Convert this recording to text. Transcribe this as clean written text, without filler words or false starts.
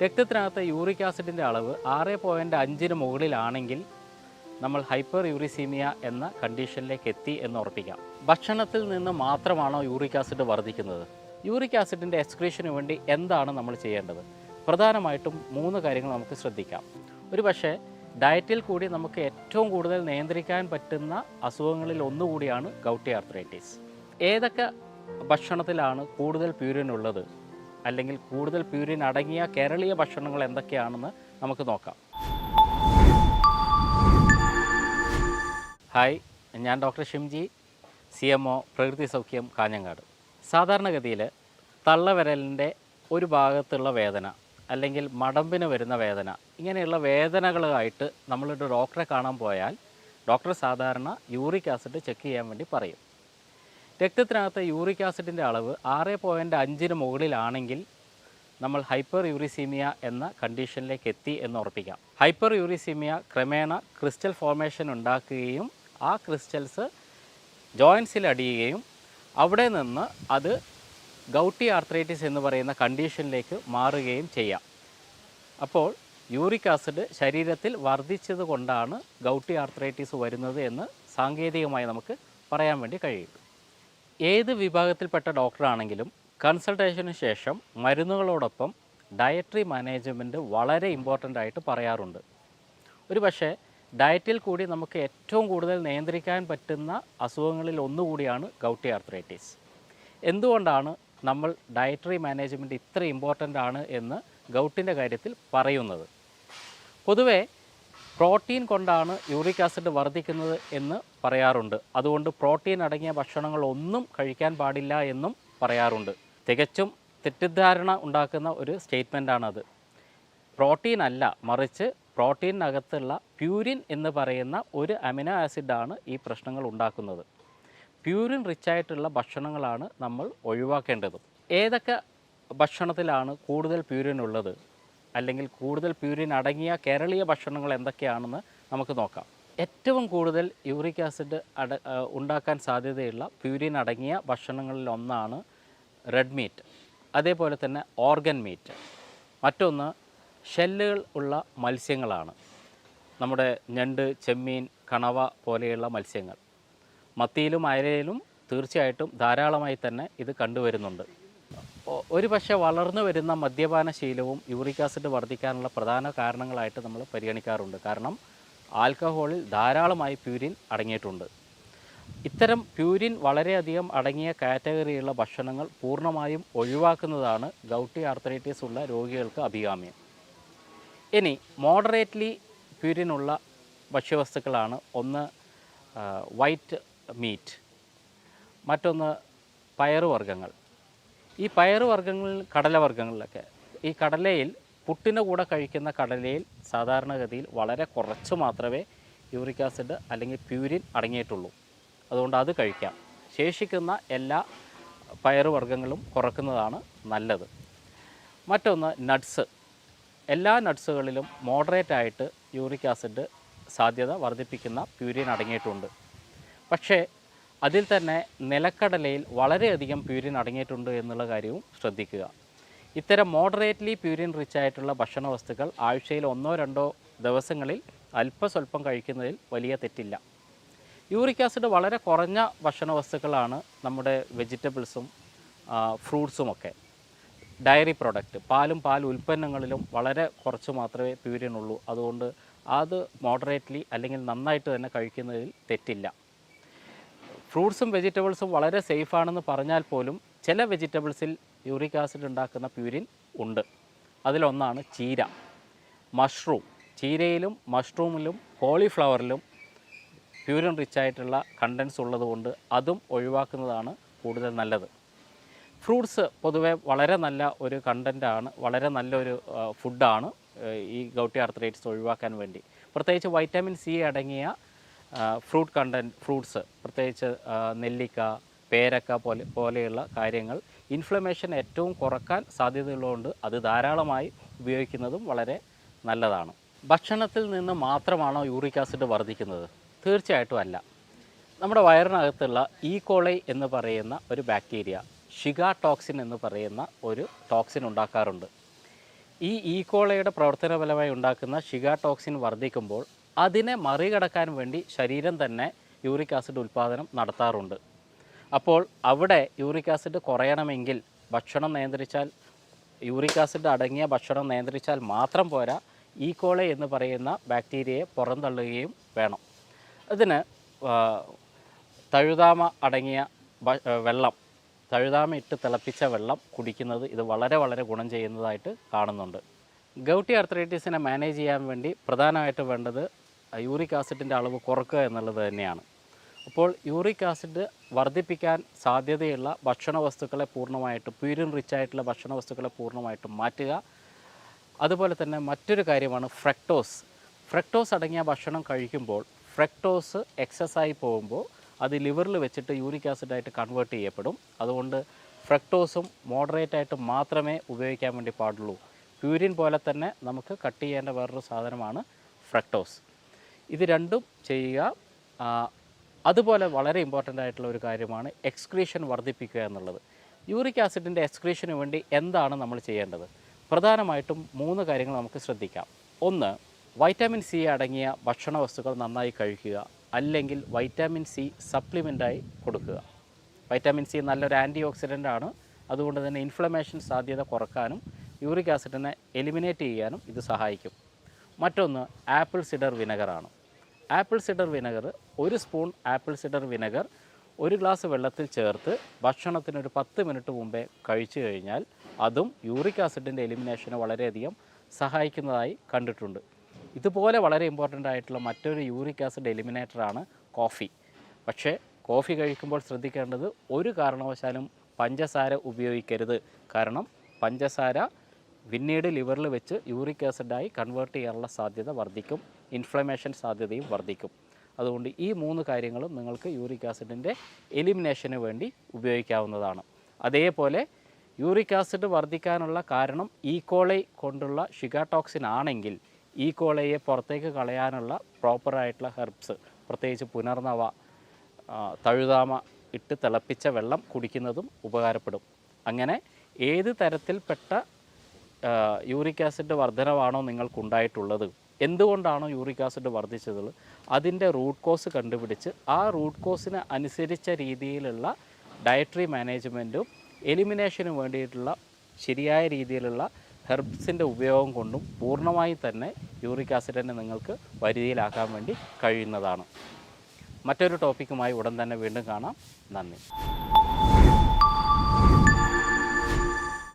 രക്തത്തിനകത്ത് uric ആസിഡിൻ്റെ അളവ് 6.5 മുകളിലാണെങ്കിൽ നമ്മൾ ഹൈപ്പർ യൂറിസീമിയ എന്ന കണ്ടീഷനിലേക്ക് എത്തി എന്ന് ഉറപ്പിക്കാം. ഭക്ഷണത്തിൽ നിന്ന് മാത്രമാണോ യൂറിക് ആസിഡ് വർദ്ധിക്കുന്നത്? യൂറിക് ആസിഡിൻ്റെ എക്സ്ക്രീഷന് വേണ്ടി എന്താണ് നമ്മൾ ചെയ്യേണ്ടത്? പ്രധാനമായിട്ടും 3 കാര്യങ്ങൾ നമുക്ക് ശ്രദ്ധിക്കാം. ഒരു പക്ഷേ ഡയറ്റിൽ കൂടി നമുക്ക് ഏറ്റവും കൂടുതൽ നിയന്ത്രിക്കാൻ പറ്റുന്ന അസുഖങ്ങളിൽ ഒന്നുകൂടിയാണ് ഗൗട്ടി ആർത്രൈറ്റിസ്. ഏതൊക്കെ ഭക്ഷണത്തിലാണ് കൂടുതൽ പ്യൂരിൻ ഉള്ളത്, അല്ലെങ്കിൽ കൂടുതൽ പ്യൂരിൻ അടങ്ങിയ കേരളീയ ഭക്ഷണങ്ങൾ എന്തൊക്കെയാണെന്ന് നമുക്ക് നോക്കാം. ഹായ്, ഞാൻ ഡോക്ടർ ഷിംജി, CMO പ്രകൃതി സൗഖ്യം കാഞ്ഞങ്ങാട്. സാധാരണഗതിയിൽ തള്ളവിരലിൻ്റെ ഒരു ഭാഗത്തുള്ള വേദന അല്ലെങ്കിൽ മടമ്പിന് വരുന്ന വേദന, ഇങ്ങനെയുള്ള വേദനകളായിട്ട് നമ്മളൊരു ഡോക്ടറെ കാണാൻ പോയാൽ ഡോക്ടർ സാധാരണ യൂറിക് ആസിഡ് ചെക്ക് ചെയ്യാൻ വേണ്ടി പറയും. രക്തത്തിനകത്ത് യൂറിക് ആസിഡിൻ്റെ അളവ് 6.5 മുകളിലാണെങ്കിൽ നമ്മൾ ഹൈപ്പർ യൂറിസീമിയ എന്ന കണ്ടീഷനിലേക്ക് എത്തി എന്ന് ഉറപ്പിക്കാം. ഹൈപ്പർ യൂറിസീമിയ ക്രമേണ ക്രിസ്റ്റൽ ഫോർമേഷൻ ഉണ്ടാക്കുകയും ആ ക്രിസ്റ്റൽസ് ജോയിൻസിൽ അടിയുകയും അവിടെ നിന്ന് അത് ഗൗട്ടി ആർത്രൈറ്റിസ് എന്ന് പറയുന്ന കണ്ടീഷനിലേക്ക് മാറുകയും ചെയ്യാം. അപ്പോൾ യൂറിക് ആസിഡ് ശരീരത്തിൽ വർദ്ധിച്ചത് കൊണ്ടാണ് ഗൗട്ടി ആർത്രൈറ്റിസ് വരുന്നത് എന്ന് സാങ്കേതികമായി നമുക്ക് പറയാൻ വേണ്ടി കഴിയും. ഏത് വിഭാഗത്തിൽപ്പെട്ട ഡോക്ടറാണെങ്കിലും കൺസൾട്ടേഷന് ശേഷം മരുന്നുകളോടൊപ്പം ഡയറ്ററി മാനേജ്മെൻറ്റ് വളരെ ഇമ്പോർട്ടൻ്റ് ആയിട്ട് പറയാറുണ്ട്. ഒരു പക്ഷേ ഡയറ്റിൽ കൂടി നമുക്ക് ഏറ്റവും കൂടുതൽ നിയന്ത്രിക്കാൻ പറ്റുന്ന അസുഖങ്ങളിൽ ഒന്നുകൂടിയാണ് ഗൗട്ടി ആർത്രൈറ്റിസ്. എന്തുകൊണ്ടാണ് നമ്മൾ ഡയറ്ററി മാനേജ്മെൻറ്റ് ഇത്ര ഇമ്പോർട്ടൻ്റ് ആണ് എന്ന് ഗൗട്ടിൻ്റെ കാര്യത്തിൽ പറയുന്നത്? പൊതുവേ പ്രോട്ടീൻ കൊണ്ടാണ് യൂറിക് ആസിഡ് വർദ്ധിക്കുന്നത് എന്ന് പറയാറുണ്ട്. അതുകൊണ്ട് പ്രോട്ടീൻ അടങ്ങിയ ഭക്ഷണങ്ങളൊന്നും കഴിക്കാൻ പാടില്ല എന്നും പറയാറുണ്ട്. തികച്ചും തെറ്റിദ്ധാരണ ഉണ്ടാക്കുന്ന ഒരു സ്റ്റേറ്റ്മെൻറ്റാണത്. പ്രോട്ടീൻ അല്ല, മറിച്ച് പ്രോട്ടീനകത്തുള്ള പ്യൂരിൻ എന്ന് പറയുന്ന ഒരു അമിനോ ആസിഡാണ് ഈ പ്രശ്നങ്ങൾ ഉണ്ടാക്കുന്നത്. പ്യൂരിൻ റിച്ചായിട്ടുള്ള ഭക്ഷണങ്ങളാണ് നമ്മൾ ഒഴിവാക്കേണ്ടത്. ഏതൊക്കെ ഭക്ഷണത്തിലാണ് കൂടുതൽ പ്യൂരിൻ ഉള്ളത്, അല്ലെങ്കിൽ കൂടുതൽ പ്യൂരിൻ അടങ്ങിയ കേരളീയ ഭക്ഷണങ്ങൾ എന്തൊക്കെയാണെന്ന് നമുക്ക് നോക്കാം. ഏറ്റവും കൂടുതൽ യൂറിക് ആസിഡ് ഉണ്ടാക്കാൻ സാധ്യതയുള്ള പ്യൂരിൻ അടങ്ങിയ ഭക്ഷണങ്ങളിൽ ഒന്നാണ് റെഡ് മീറ്റ്, അതേപോലെ തന്നെ ഓർഗൻ മീറ്റ്. മറ്റൊന്ന് ഷെല്ലുകൾ ഉള്ള മത്സ്യങ്ങളാണ്. നമ്മുടെ ഞണ്ട്, ചെമ്മീൻ, കണവ പോലെയുള്ള മത്സ്യങ്ങൾ. മത്തിയിലും അയലയിലും തീർച്ചയായിട്ടും ധാരാളമായി തന്നെ ഇത് കണ്ടുവരുന്നുണ്ട്. ഒരു പക്ഷേ വളർന്നു വരുന്ന മദ്യപാന ശീലവും യൂറിക് ആസിഡ് വർദ്ധിക്കാനുള്ള പ്രധാന കാരണങ്ങളായിട്ട് നമ്മൾ പരിഗണിക്കാറുണ്ട്. കാരണം ആൽക്കഹോളിൽ ധാരാളമായി പ്യൂരിൻ അടങ്ങിയിട്ടുണ്ട്. ഇത്തരം പ്യൂരിൻ വളരെയധികം അടങ്ങിയ കാറ്റഗറിയുള്ള ഭക്ഷണങ്ങൾ പൂർണ്ണമായും ഒഴിവാക്കുന്നതാണ് ഗൗട്ടി ആർത്രൈറ്റിസ് ഉള്ള രോഗികൾക്ക് അഭികാമ്യം. ഇനി മോഡറേറ്റ്ലി പ്യൂരിനുള്ള ഭക്ഷ്യവസ്തുക്കളാണ്. ഒന്ന് വൈറ്റ് മീറ്റ്, മറ്റൊന്ന് പയറുവർഗ്ഗങ്ങൾ. ഈ പയറുവർഗ്ഗങ്ങളിൽ, കടലവർഗ്ഗങ്ങളിലൊക്കെ, ഈ കടലയിൽ പുട്ടിൻ്റെ കൂടെ കഴിക്കുന്ന കടലയിൽ സാധാരണഗതിയിൽ വളരെ കുറച്ച് മാത്രമേ യൂറിക് ആസിഡ് അല്ലെങ്കിൽ പ്യൂരിൻ അടങ്ങിയിട്ടുള്ളൂ. അതുകൊണ്ട് അത് കഴിക്കാം. ശേഷിക്കുന്ന എല്ലാ പയറുവർഗ്ഗങ്ങളും കുറക്കുന്നതാണ് നല്ലത്. മറ്റൊന്ന് നട്ട്സ്. എല്ലാ നട്ട്സുകളിലും മോഡറേറ്റായിട്ട് യൂറിക് ആസിഡ് സാധ്യത വർദ്ധിപ്പിക്കുന്ന പ്യൂരിൻ അടങ്ങിയിട്ടുണ്ട്. പക്ഷേ അതിൽ തന്നെ നിലക്കടലയിൽ വളരെയധികം പ്യൂരിൻ അടങ്ങിയിട്ടുണ്ട് എന്നുള്ള കാര്യവും ശ്രദ്ധിക്കുക. ഇത്തരം മോഡറേറ്റ്ലി പ്യൂരിൻ റിച്ച് ആയിട്ടുള്ള ഭക്ഷണ വസ്തുക്കൾ ആഴ്ചയിൽ 1-2 ദിവസങ്ങളിൽ അല്പസ്വല്പം കഴിക്കുന്നതിൽ വലിയ തെറ്റില്ല. യൂറിക് ആസിഡ് വളരെ കുറഞ്ഞ ഭക്ഷണ വസ്തുക്കളാണ് നമ്മുടെ വെജിറ്റബിൾസും ഫ്രൂട്ട്സുമൊക്കെ. ഡയറി പ്രോഡക്റ്റ്, പാലും പാൽ ഉൽപ്പന്നങ്ങളിലും വളരെ കുറച്ച് മാത്രമേ പ്യൂരിൻ ഉള്ളൂ. അതുകൊണ്ട് അത് മോഡറേറ്റ്ലി അല്ലെങ്കിൽ നന്നായിട്ട് തന്നെ കഴിക്കുന്നതിൽ തെറ്റില്ല. ഫ്രൂട്ട്സും വെജിറ്റബിൾസും വളരെ സേഫാണെന്ന് പറഞ്ഞാൽ പോലും ചില വെജിറ്റബിൾസിൽ യൂറിക് ആസിഡ് ഉണ്ടാക്കുന്ന പ്യൂരിൻ ഉണ്ട്. അതിലൊന്നാണ് ചീര, മഷ്റൂം. ചീരയിലും മഷ്റൂമിലും കോളിഫ്ലവറിലും പ്യൂരിൻ റിച്ചായിട്ടുള്ള കണ്ടൻസ് ഉള്ളതുകൊണ്ട് അതും ഒഴിവാക്കുന്നതാണ് കൂടുതൽ നല്ലത്. ഫ്രൂട്ട്സ് പൊതുവെ വളരെ നല്ല ഒരു കണ്ടൻറ്റാണ്, വളരെ നല്ലൊരു ഫുഡാണ് ഈ ഗൗട്ടി ആർത്രൈറ്റിസ് ഒഴിവാക്കാൻ വേണ്ടി. പ്രത്യേകിച്ച് വൈറ്റമിൻ സി അടങ്ങിയ ഫ്രൂട്ട്സ്, പ്രത്യേകിച്ച് നെല്ലിക്ക, പേരക്ക പോലെയുള്ള കാര്യങ്ങൾ ഇൻഫ്ലമേഷൻ ഏറ്റവും കുറക്കാൻ സാധ്യതയുള്ളതുകൊണ്ട് അത് ധാരാളമായി ഉപയോഗിക്കുന്നതും വളരെ നല്ലതാണ്. ഭക്ഷണത്തിൽ നിന്ന് മാത്രമാണോ യൂറിക് ആസിഡ് വർദ്ധിക്കുന്നത്? തീർച്ചയായിട്ടും അല്ല. നമ്മുടെ വയറിനകത്തുള്ള കോളൈ എന്ന് പറയുന്ന ഒരു ബാക്ടീരിയ ഷിഗ ടോക്സിൻ എന്ന് പറയുന്ന ഒരു ടോക്സിൻ ഉണ്ടാക്കാറുണ്ട്. ഈ ഈക്കോളയുടെ പ്രവർത്തനഫലമായി ഉണ്ടാക്കുന്ന ഷിഗ ടോക്സിൻ വർദ്ധിക്കുമ്പോൾ അതിനെ മറികടക്കാൻ വേണ്ടി ശരീരം തന്നെ യൂറിക് ആസിഡ് ഉൽപ്പാദനം നടത്താറുണ്ട്. അപ്പോൾ അവിടെ യൂറിക് ആസിഡ് കുറയണമെങ്കിൽ ഭക്ഷണം നിയന്ത്രിച്ചാൽ, യൂറിക് ആസിഡ് അടങ്ങിയ ഭക്ഷണം നിയന്ത്രിച്ചാൽ മാത്രം പോരാ, ഈക്കോളെ എന്ന് പറയുന്ന ബാക്ടീരിയയെ പുറന്തള്ളുകയും വേണം. ഇതിന് തഴുതാമ അടങ്ങിയ വെള്ളം, തഴുതാമ ഇട്ട് തിളപ്പിച്ച വെള്ളം കുടിക്കുന്നത് ഇത് വളരെ ഗുണം ചെയ്യുന്നതായിട്ട് കാണുന്നുണ്ട്. ഗൗട്ടി ആർത്രൈറ്റിസിനെ മാനേജ് ചെയ്യാൻ വേണ്ടി പ്രധാനമായിട്ട് വേണ്ടത് യൂറിക് ആസിഡിൻ്റെ അളവ് കുറക്കുക എന്നുള്ളത് തന്നെയാണ്. അപ്പോൾ യൂറിക് ആസിഡ് വർദ്ധിപ്പിക്കാൻ സാധ്യതയുള്ള ഭക്ഷണ വസ്തുക്കളെ പൂർണ്ണമായിട്ട്, പ്യൂരിൻ റിച്ച് ആയിട്ടുള്ള ഭക്ഷണ വസ്തുക്കളെ പൂർണ്ണമായിട്ടും മാറ്റുക. അതുപോലെ തന്നെ മറ്റൊരു കാര്യമാണ് ഫ്രക്ടോസ് അടങ്ങിയ ഭക്ഷണം കഴിക്കുമ്പോൾ ഫ്രക്ടോസ് എക്സസ്സായി പോകുമ്പോൾ അത് ലിവറിൽ വെച്ചിട്ട് യൂറിക് ആസിഡായിട്ട് കൺവേർട്ട് ചെയ്യപ്പെടും. അതുകൊണ്ട് ഫ്രക്ടോസും മോഡറേറ്റായിട്ട് മാത്രമേ ഉപയോഗിക്കാൻ വേണ്ടി പാടുള്ളൂ. പ്യൂരിൻ പോലെ തന്നെ നമുക്ക് കട്ട് ചെയ്യേണ്ട വേറൊരു സാധനമാണ് ഫ്രക്ടോസ്. ഇത് രണ്ടും ചെയ്യുക. അതുപോലെ വളരെ ഇമ്പോർട്ടൻ്റ് ആയിട്ടുള്ള ഒരു കാര്യമാണ് എക്സ്ക്രീഷൻ വർദ്ധിപ്പിക്കുക എന്നുള്ളത്. യൂറിക് ആസിഡിൻ്റെ എക്സ്ക്രീഷന് വേണ്ടി എന്താണ് നമ്മൾ ചെയ്യേണ്ടത്? പ്രധാനമായിട്ടും 3 കാര്യങ്ങൾ നമുക്ക് ശ്രദ്ധിക്കാം. ഒന്ന്, വൈറ്റാമിൻ സി അടങ്ങിയ ഭക്ഷണ വസ്തുക്കൾ നന്നായി കഴിക്കുക, അല്ലെങ്കിൽ വൈറ്റാമിൻ സി സപ്ലിമെൻ്റായി കൊടുക്കുക. വൈറ്റാമിൻ സി നല്ലൊരു ആൻറ്റി ഓക്സിഡൻ്റ് ആണ്. അതുകൊണ്ട് തന്നെ ഇൻഫ്ലമേഷൻ സാധ്യത കുറക്കാനും യൂറിക് ആസിഡിനെ എലിമിനേറ്റ് ചെയ്യാനും ഇത് സഹായിക്കും. മറ്റൊന്ന് ആപ്പിൾ സിഡർ വിനെഗറാണ്. Apple cider vinegar, 1 spoon apple cider vinegar 1 glass വെള്ളത്തിൽ ചേർത്ത് ഭക്ഷണത്തിന് ഒരു 10 മിനിറ്റ് മുമ്പേ കഴിച്ചു കഴിഞ്ഞാൽ അതും യൂറിക് ആസിഡിൻ്റെ എലിമിനേഷന് വളരെയധികം സഹായിക്കുന്നതായി കണ്ടിട്ടുണ്ട്. ഇതുപോലെ വളരെ ഇമ്പോർട്ടൻ്റ് ആയിട്ടുള്ള മറ്റൊരു യൂറിക് ആസിഡ് എലിമിനേറ്ററാണ് കോഫി. പക്ഷേ കോഫി കഴിക്കുമ്പോൾ ശ്രദ്ധിക്കേണ്ടത് ഒരു കാരണവശാലും പഞ്ചസാര ഉപയോഗിക്കരുത്. കാരണം പഞ്ചസാര പിന്നീട് ലിവറിൽ വെച്ച് യൂറിക് ആസിഡായി കൺവേർട്ട് ചെയ്യാനുള്ള സാധ്യത വർദ്ധിക്കും, ഇൻഫ്ലമേഷൻ സാധ്യതയും വർദ്ധിക്കും. അതുകൊണ്ട് ഈ 3 കാര്യങ്ങളും നിങ്ങൾക്ക് യൂറിക് ആസിഡിൻ്റെ എലിമിനേഷന് വേണ്ടി ഉപയോഗിക്കാവുന്നതാണ്. അതേപോലെ യൂറിക് ആസിഡ് വർദ്ധിക്കാനുള്ള കാരണം ഈക്കോളൈ കൊണ്ടുള്ള ഷിഗ ടോക്സിൻ ആണെങ്കിൽ ഈക്കോളയെ പുറത്തേക്ക് കളയാനുള്ള പ്രോപ്പറായിട്ടുള്ള ഹെർബ്സ്, പ്രത്യേകിച്ച് പുനർനവ, തഴുതാമ ഇട്ട് തിളപ്പിച്ച വെള്ളം കുടിക്കുന്നതും ഉപകാരപ്പെടും. അങ്ങനെ ഏത് തരത്തിൽപ്പെട്ട യൂറിക് ആസിഡ് വർധനവാണോ നിങ്ങൾക്കുണ്ടായിട്ടുള്ളത്, എന്തുകൊണ്ടാണോ യൂറിക് ആസിഡ് വർദ്ധിച്ചത്, അതിൻ്റെ റൂട്ട് കോസ് കണ്ടുപിടിച്ച് ആ റൂട്ട് കോസിന് അനുസരിച്ച രീതിയിലുള്ള ഡയറ്ററി മാനേജ്മെൻറ്റും എലിമിനേഷന് വേണ്ടിയിട്ടുള്ള ശരിയായ രീതിയിലുള്ള ഹെർബ്സിൻ്റെ ഉപയോഗം കൊണ്ടും പൂർണ്ണമായും തന്നെ യൂറിക് ആസിഡിനെ നിങ്ങൾക്ക് പരിധിയിലാക്കാൻ വേണ്ടി കഴിയുന്നതാണ്. മറ്റൊരു ടോപ്പിക്കുമായി ഉടൻ തന്നെ വീണ്ടും കാണാം. നന്ദി.